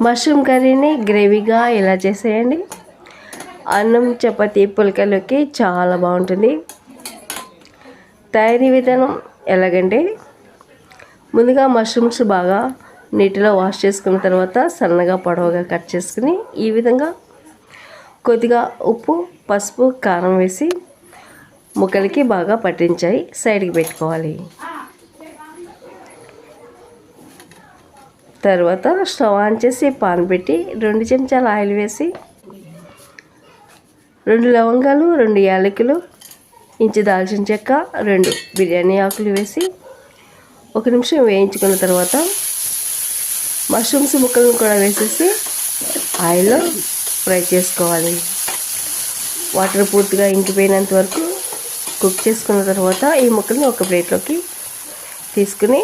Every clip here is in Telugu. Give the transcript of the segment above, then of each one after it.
మష్రూమ్ కర్రీని గ్రేవీగా ఇలా చేసేయండి. అన్నం చపాతీ పుల్కలోకి చాలా బాగుంటుంది. తయారీ విధానం ఎలాగంటే, ముందుగా మష్రూమ్స్ బాగా నీటిలో వాష్ చేసుకున్న తర్వాత సన్నగా పొడవుగా కట్ చేసుకుని ఈ విధంగా కొద్దిగా ఉప్పు, పసుపు, కారం వేసి ముక్కలకి బాగా పట్టించాయి సైడ్కి పెట్టుకోవాలి. తర్వాత స్టవ్ ఆన్ చేసి పాన్ పెట్టి 2 చెంచాల ఆయిల్ వేసి 2 లవంగాలు, 2 యాలకులు, ఇంచు దాల్చిన చెక్క, 2 బిర్యానీ ఆకులు వేసి 1 నిమిషం వేయించుకున్న తర్వాత మష్రూమ్స్ ముక్కలను కూడా వేసేసి ఆయిల్లో ఫ్రై చేసుకోవాలి. వాటర్ పూర్తిగా ఇంకిపోయినంత వరకు కుక్ చేసుకున్న తర్వాత ఈ ముక్కలను ఒక ప్లేట్లోకి తీసుకుని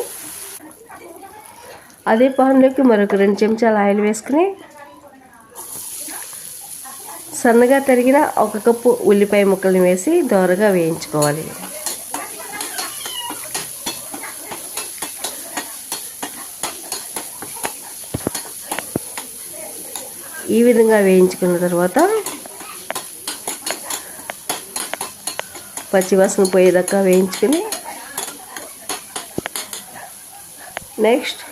అదే పాన్లోకి మరొక 2 చెంచాల ఆయిల్ వేసుకుని సన్నగా తరిగిన 1 కప్పు ఉల్లిపాయ ముక్కలను వేసి దోరగా వేయించుకోవాలి. ఈ విధంగా వేయించుకున్న తర్వాత పచ్చివాసన పోయేదాకా వేయించుకుని నెక్స్ట్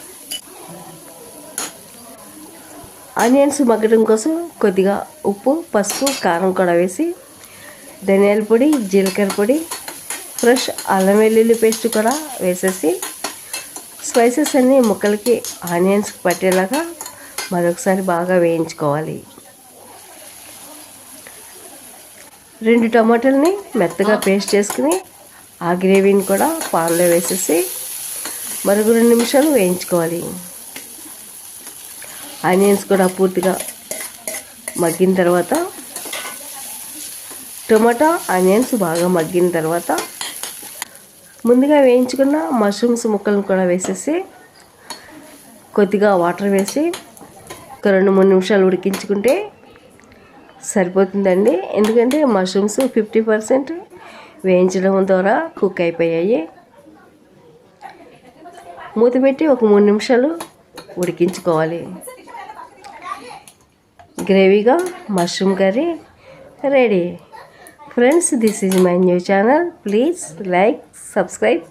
ఆనియన్స్ మగ్గడం కోసం కొద్దిగా ఉప్పు, పసుపు, కారం కూడా వేసి ధనియాల పొడి, జీలకర్ర పొడి, ఫ్రెష్ అల్లం వెల్లుల్లి పేస్ట్ కూడా వేసేసి స్పైసెస్ అన్నీ ముక్కలకి ఆనియన్స్కి పట్టేలాగా మరొకసారి బాగా వేయించుకోవాలి. 2 టమాటాలని మెత్తగా పేస్ట్ చేసుకుని ఆ గ్రేవీని కూడా పాన్లో వేసేసి మరొక 2 నిమిషాలు వేయించుకోవాలి. ఆనియన్స్ కూడా పూర్తిగా మగ్గిన తర్వాత టమాటా ఆనియన్స్ బాగా మగ్గిన తర్వాత ముందుగా వేయించుకున్న మష్రూమ్స్ ముక్కలను కూడా వేసేసి కొద్దిగా వాటర్ వేసి ఒక 2-3 నిమిషాలు ఉడికించుకుంటే సరిపోతుందండి. ఎందుకంటే మష్రూమ్స్ 50% వేయించడం ద్వారా కుక్ అయిపోయాయి. మూత పెట్టి ఒక 3 నిమిషాలు ఉడికించుకోవాలి. గ్రేవీగా mushroom curry ready. Friends, this is my new channel. Please like, subscribe.